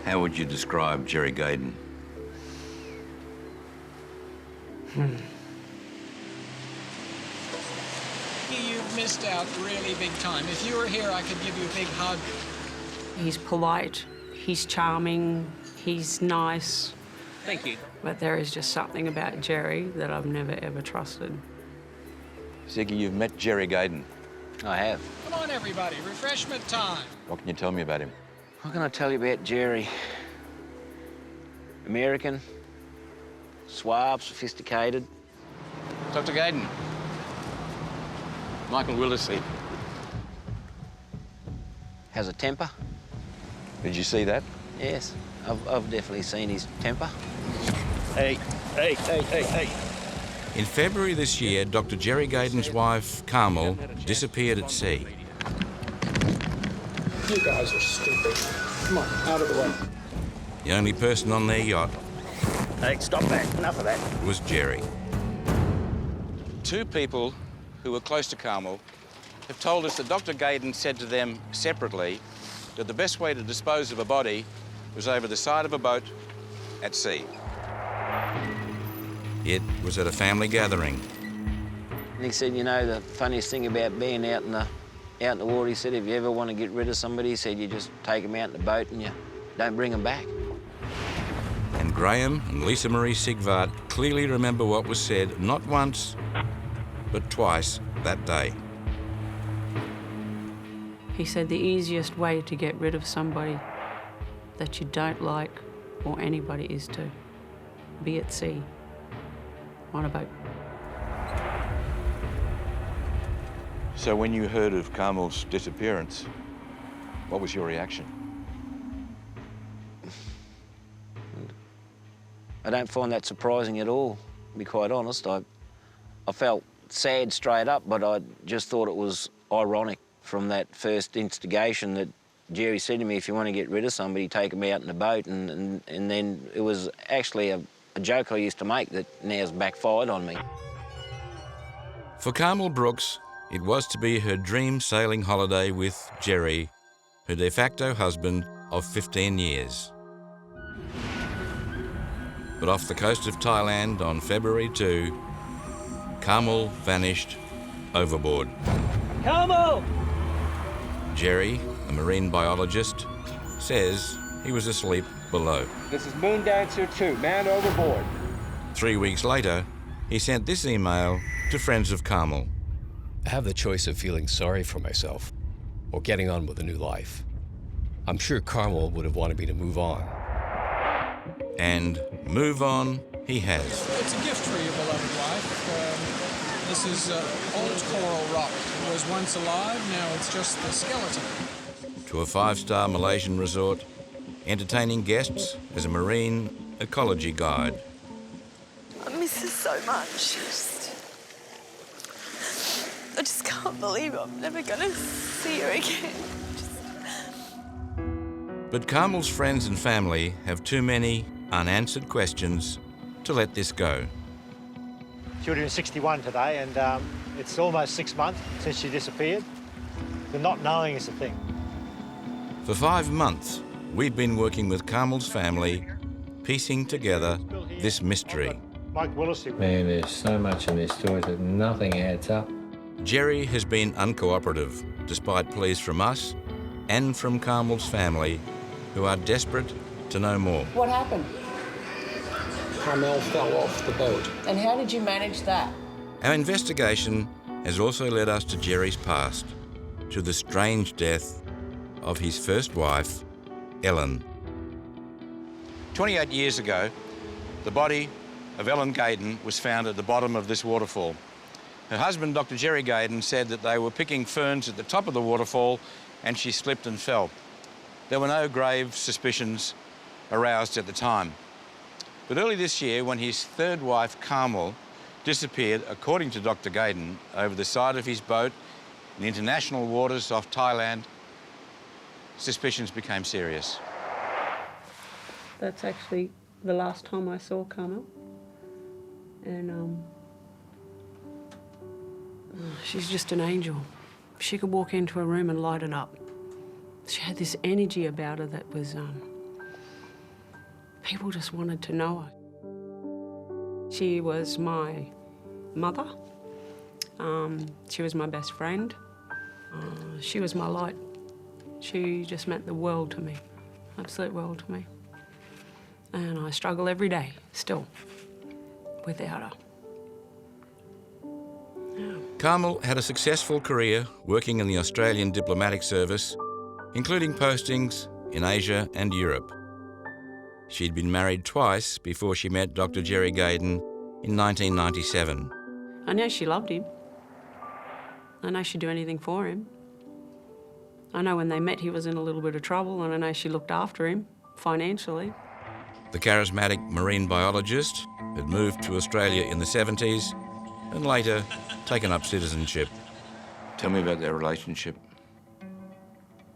How would you describe Gerry Goeden? You've missed out really big time. If you were here, I could give you a big hug. He's polite, he's charming, he's nice. Thank you. But there is just something about Gerry that I've never, ever trusted. Ziggy, you've met Gerry Goeden. I have. Come on, everybody, refreshment time. What can you tell me about him? What can I tell you about Gerry? American, suave, sophisticated. Dr. Goeden. Michael Wildersley. Has a temper. Did you see that? Yes, I've definitely seen his temper. Hey. In February this year, Dr. Gerry Goeden's wife, Carmel, disappeared at sea. You guys are stupid. Come on, out of the way. The only person on their yacht Hey, stop that. Enough of that. was Gerry. Two people who were close to Carmel have told us that Dr. Goeden said to them separately that the best way to dispose of a body was over the side of a boat at sea. It was at a family gathering. And he said, you know, the funniest thing about being out in the water, he said, if you ever want to get rid of somebody, he said, you just take them out in the boat and you don't bring them back. And Graham and Lisa Marie Sigvart clearly remember what was said not once, but twice that day. He said the easiest way to get rid of somebody that you don't like, or anybody, is to be at sea, on a boat. So when you heard of Carmel's disappearance, what was your reaction? I don't find that surprising at all, to be quite honest. I felt sad straight up, but I just thought it was ironic from that first instigation that Gerry said to me, if you want to get rid of somebody, take them out in a boat. And then it was actually a joke I used to make that now's backfired on me. For Carmel Brookes, it was to be her dream sailing holiday with Gerry, her de facto husband of 15 years. But off the coast of Thailand on February 2, Carmel vanished overboard. Carmel! Gerry, a marine biologist, says he was asleep below. This is Moon Dancer 2, man overboard. 3 weeks later, he sent this email to friends of Carmel. I have the choice of feeling sorry for myself or getting on with a new life. I'm sure Carmel would have wanted me to move on. And move on he has. It's a gift for your beloved wife. This is old coral rock. It was once alive, now it's just the skeleton. To a 5-star Malaysian resort, entertaining guests as a marine ecology guide. I miss her so much. I just can't believe I'm never going to see her again. But Carmel's friends and family have too many unanswered questions to let this go. She would have been 61 today, and it's almost 6 months since she disappeared. The not knowing is the thing. For 5 months, we've been working with Carmel's family, piecing together this mystery. Mike Wildersley. Man, there's so much in this story that nothing adds up. Gerry has been uncooperative, despite pleas from us and from Carmel's family, who are desperate to know more. What happened? Carmel fell off the boat. And how did you manage that? Our investigation has also led us to Gerry's past, to the strange death of his first wife, Ellen. 28 years ago, the body of Ellen Goeden was found at the bottom of this waterfall. Her husband, Dr. Gerry Goeden, said that they were picking ferns at the top of the waterfall and she slipped and fell. There were no grave suspicions aroused at the time. But early this year, when his third wife, Carmel, disappeared, according to Dr. Goeden, over the side of his boat in international waters off Thailand, suspicions became serious. That's actually the last time I saw Carmel. And she's just an angel. She could walk into a room and light it up. She had this energy about her that was People just wanted to know her. She was my mother. She was my best friend. She was my light. She just meant the world to me, absolute world to me. And I struggle every day, still, without her. Yeah. Carmel had a successful career working in the Australian diplomatic service, including postings in Asia and Europe. She'd been married twice before she met Dr. Gerry Goeden in 1997. I know she loved him. I know she'd do anything for him. I know when they met he was in a little bit of trouble, and I know she looked after him financially. The charismatic marine biologist had moved to Australia in the 70s and later taken up citizenship. Tell me about their relationship.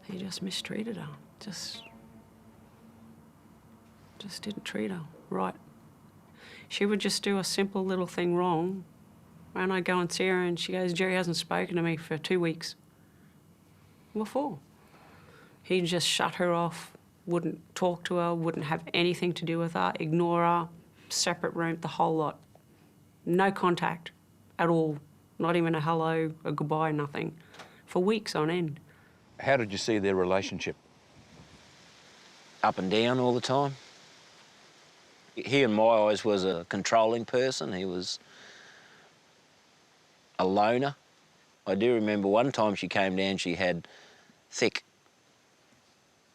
He just mistreated her. Just didn't treat her right. She would just do a simple little thing wrong, and I'd go and see her and she goes, "Gerry hasn't spoken to me for 2 weeks." What for? He'd just shut her off, wouldn't talk to her, wouldn't have anything to do with her, ignore her, separate room, the whole lot. No contact at all, not even a hello, a goodbye, nothing, for weeks on end. How did you see their relationship? Up and down all the time. He, in my eyes, was a controlling person. He was a loner. I do remember one time she came down, she had thick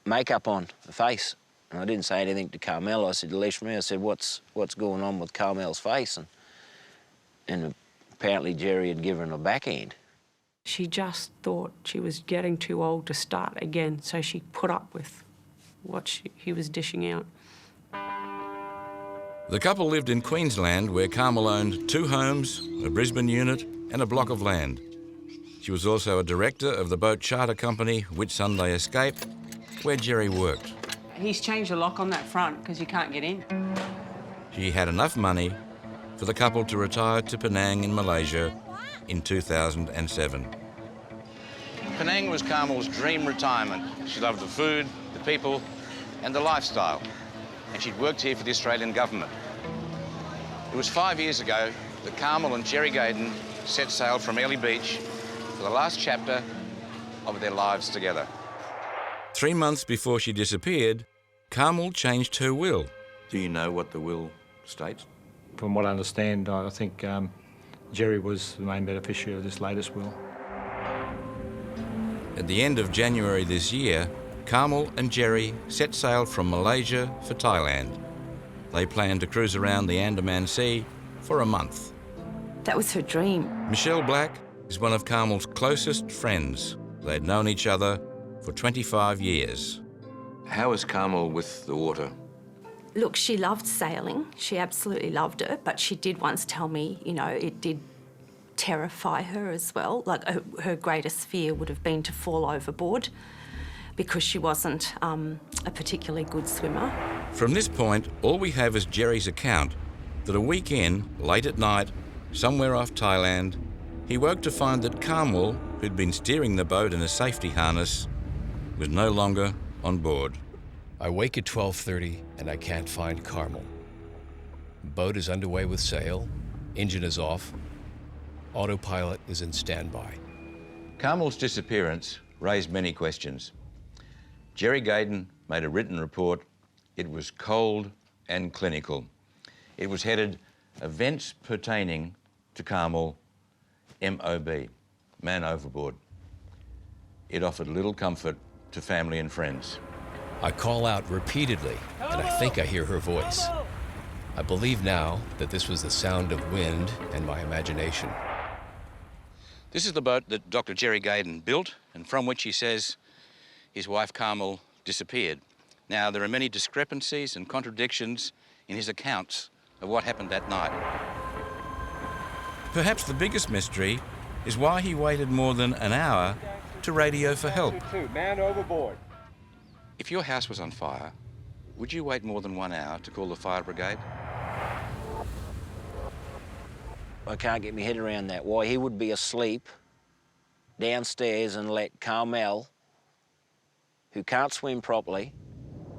makeup on her face. And I didn't say anything to Carmel. I said, "Leash from me." I said, what's going on with Carmel's face? And apparently Gerry had given her a backhand. She just thought she was getting too old to start again, so she put up with what he was dishing out. The couple lived in Queensland, where Carmel owned 2 homes, a Brisbane unit and a block of land. She was also a director of the boat charter company Whitsunday Escape, where Gerry worked. He's changed the lock on that front because you can't get in. She had enough money for the couple to retire to Penang in Malaysia in 2007. Penang was Carmel's dream retirement. She loved the food, the people, and the lifestyle. And she'd worked here for the Australian government. It was 5 years ago that Carmel and Gerry Goeden set sail from Airlie Beach for the last chapter of their lives together. 3 months before she disappeared, Carmel changed her will. Do you know what the will states? From what I understand, I think Gerry was the main beneficiary of this latest will. At the end of January this year, Carmel and Gerry set sail from Malaysia for Thailand. They planned to cruise around the Andaman Sea for a month. That was her dream. Michelle Black is one of Carmel's closest friends. They'd known each other for 25 years. How is Carmel with the water? Look, she loved sailing. She absolutely loved it, but she did once tell me, you know, it did terrify her as well. Like, her greatest fear would have been to fall overboard because she wasn't a particularly good swimmer. From this point, all we have is Gerry's account that a weekend, late at night, somewhere off Thailand, he woke to find that Carmel, who'd been steering the boat in a safety harness, was no longer on board. I wake at 12:30 and I can't find Carmel. Boat is underway with sail, engine is off, autopilot is in standby. Carmel's disappearance raised many questions. Gerry Goeden made a written report. It was cold and clinical. It was headed Events Pertaining to Carmel, MOB, Man Overboard. It offered little comfort to family and friends. I call out repeatedly, and I think I hear her voice. I believe now that this was the sound of wind and my imagination. This is the boat that Dr. Gerry Goeden built and from which he says his wife Carmel disappeared. Now, there are many discrepancies and contradictions in his accounts of what happened that night. Perhaps the biggest mystery is why he waited more than an hour to radio for help. Man overboard. If your house was on fire, would you wait more than 1 hour to call the fire brigade? I can't get my head around that. Why he would be asleep downstairs and let Carmel, who can't swim properly,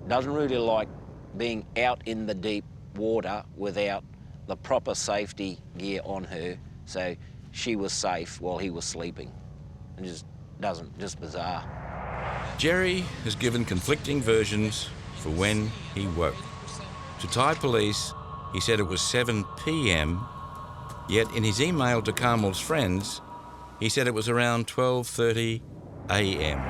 doesn't really like being out in the deep water without the proper safety gear on her, so she was safe while he was sleeping. It just bizarre. Gerry has given conflicting versions for when he woke. To Thai police, he said it was 7 p.m, yet in his email to Carmel's friends, he said it was around 12:30 a.m.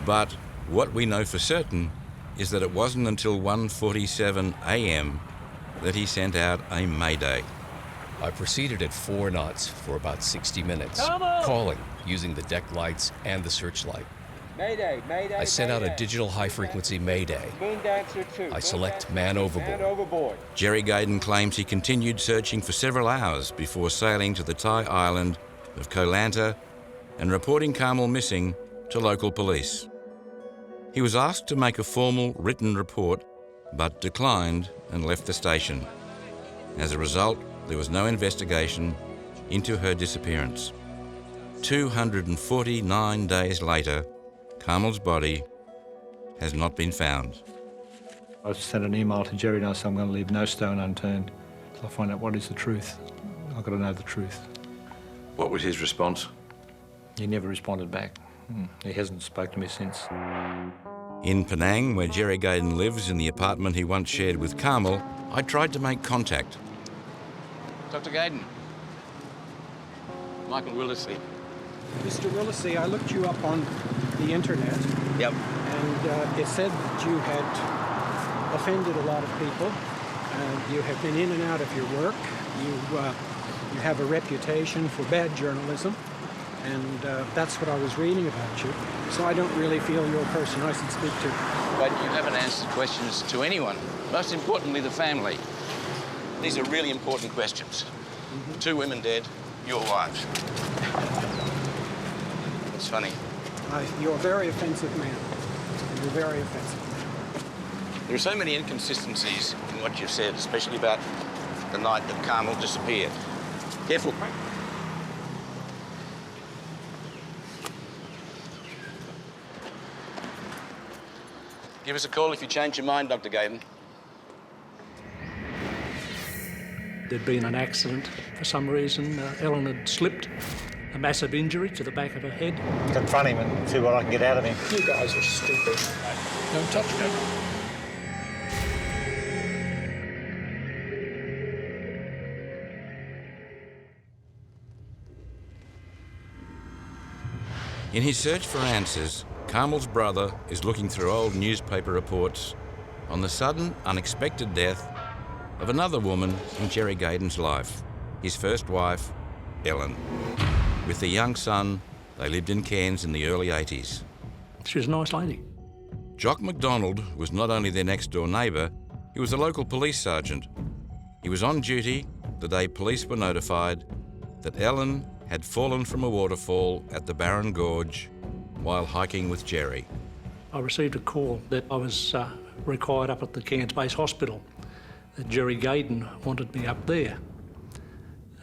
But what we know for certain is that it wasn't until 1:47 a.m. that he sent out a mayday. I proceeded at 4 knots for about 60 minutes, calling using the deck lights and the searchlight. Mayday, mayday, I sent out a mayday. digital high-frequency mayday. Moon Dancer 2. I select man overboard. Man overboard. Gerry Goeden claims he continued searching for several hours before sailing to the Thai island of Koh Lanta and reporting Carmel missing to local police. He was asked to make a formal written report, but declined and left the station. As a result, there was no investigation into her disappearance. 249 days later, Carmel's body has not been found. I sent an email to Gerry and I said I'm going to leave no stone unturned till I find out what is the truth. I've got to know the truth. What was his response? He never responded back. He hasn't spoken to me since. In Penang, where Gerry Goeden lives in the apartment he once shared with Carmel, I tried to make contact. Dr. Goeden. Michael Willisey. Mr. Willisey, I looked you up on the internet. Yep. And it said that you had offended a lot of people. You have been in and out of your work. You have a reputation for bad journalism. And that's what I was reading about you. So I don't really feel you're a person I should speak to. But you haven't answered questions to anyone. Most importantly, the family. These are really important questions. 2 women dead, your wives. It's funny. You're a very offensive man. You're very offensive. There are so many inconsistencies in what you've said, especially about the night that Carmel disappeared. Careful. Give us a call if you change your mind, Dr. Goeden. There'd been an accident for some reason. Ellen had slipped, a massive injury to the back of her head. Confront him and see what I can get out of him. You guys are stupid. Don't touch me. In his search for answers, Carmel's brother is looking through old newspaper reports on the sudden, unexpected death of another woman in Gerry Goeden's life, his first wife, Ellen. With their young son, they lived in Cairns in the early 80s. She was a nice lady. Jock MacDonald was not only their next-door neighbour, he was a local police sergeant. He was on duty the day police were notified that Ellen had fallen from a waterfall at the Barron Gorge while hiking with Gerry. I received a call that I was required up at the Cairns Base Hospital, that Gerry Goeden wanted me up there.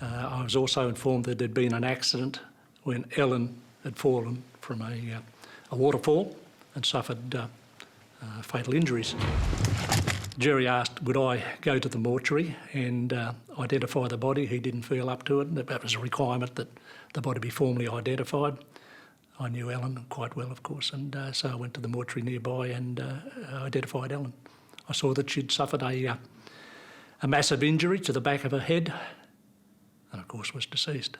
I was also informed that there'd been an accident when Ellen had fallen from a waterfall and suffered fatal injuries. Gerry asked, would I go to the mortuary and identify the body? He didn't feel up to it. That was a requirement that the body be formally identified. I knew Ellen quite well, of course, and so I went to the mortuary nearby and identified Ellen. I saw that she'd suffered a massive injury to the back of her head and, of course, was deceased.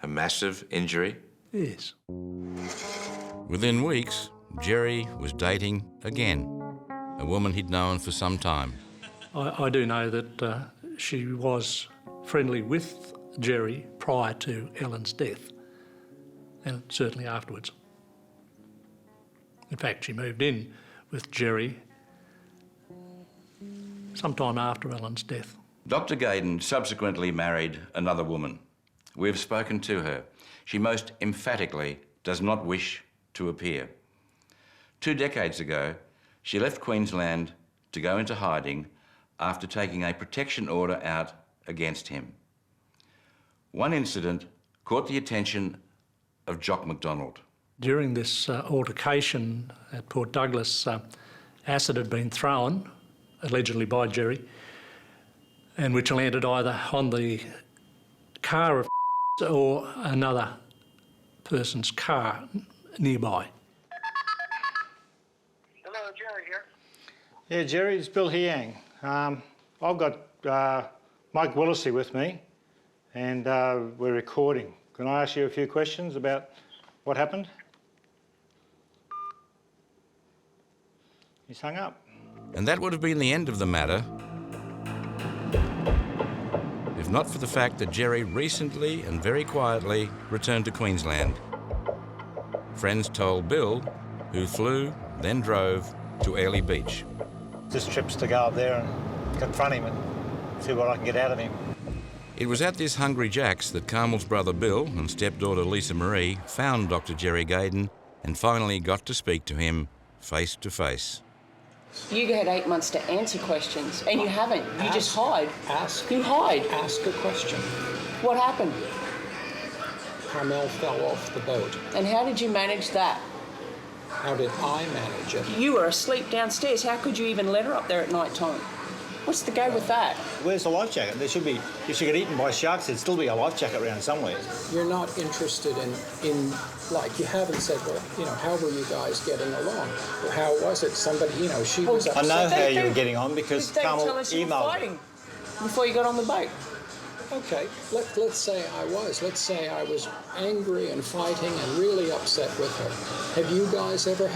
A massive injury? Yes. Within weeks, Gerry was dating again, a woman he'd known for some time. I do know that she was friendly with Gerry prior to Ellen's death, and certainly afterwards. In fact, she moved in with Gerry sometime after Ellen's death. Dr. Goeden subsequently married another woman. We've spoken to her. She most emphatically does not wish to appear. 2 decades ago, she left Queensland to go into hiding after taking a protection order out against him. One incident caught the attention of Jock MacDonald. During this altercation at Port Douglas, acid had been thrown allegedly by Gerry, and which landed either on the car of or another person's car nearby. Hello, Gerry here. Yeah, Gerry, it's Bill Hiang. I've got Mike Willisey with me, and we're recording. Can I ask you a few questions about what happened? He's hung up. And that would have been the end of the matter if not for the fact that Gerry recently and very quietly returned to Queensland. Friends told Bill, who flew, then drove to Airlie Beach. This trip's to go up there and confront him and see what I can get out of him. It was at this Hungry Jack's that Carmel's brother Bill and stepdaughter Lisa Marie found Dr. Gerry Goeden and finally got to speak to him face to face. You had 8 months to answer questions, and you haven't. You just hide. You hide. Ask a question. What happened? Carmel fell off the boat. And how did you manage that? How did I manage it? You were asleep downstairs. How could you even let her up there at night time? What's the go with that? Where's the life jacket? There should be, if she got eaten by sharks, there'd still be a life jacket around somewhere. You're not interested in like, you haven't said, well, you know, how were you guys getting along? Or how was it? Somebody, you know, she was upset. I know how you were getting on because Carmel emailed me. Before you got on the boat. Okay, let's say I was. Let's say I was angry and fighting and really upset with her. Have you guys ever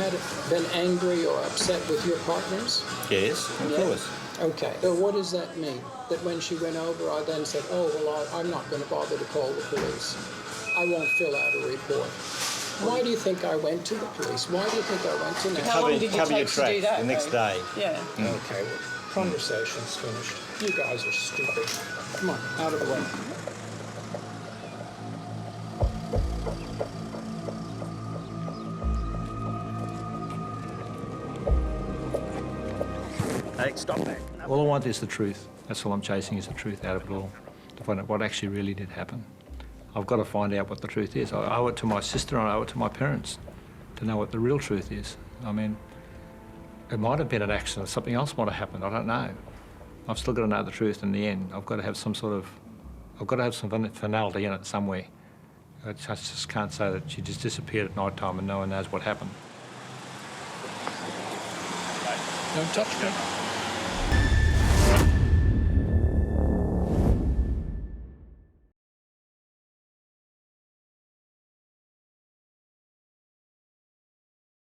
been angry or upset with your partners? Yes, of course. Okay, so what does that mean? That when she went over, I then said, oh, well, I'm not going to bother to call the police. I won't fill out a report. Why do you think I went to the police? Why do you think I went to them? How long did you take to do that? The next day. Yeah. Okay, well, conversation's finished. You guys are stupid. Come on, out of the way. Hey, stop that. All I want is the truth. That's all I'm chasing, is the truth out of it all, to find out what actually really did happen. I've got to find out what the truth is. I owe it to my sister and I owe it to my parents to know what the real truth is. I mean, it might have been an accident, something else might have happened, I don't know. I've still got to know the truth in the end. I've got to have some finality in it somewhere. I just can't say that she just disappeared at night time and no one knows what happened. Don't touch me.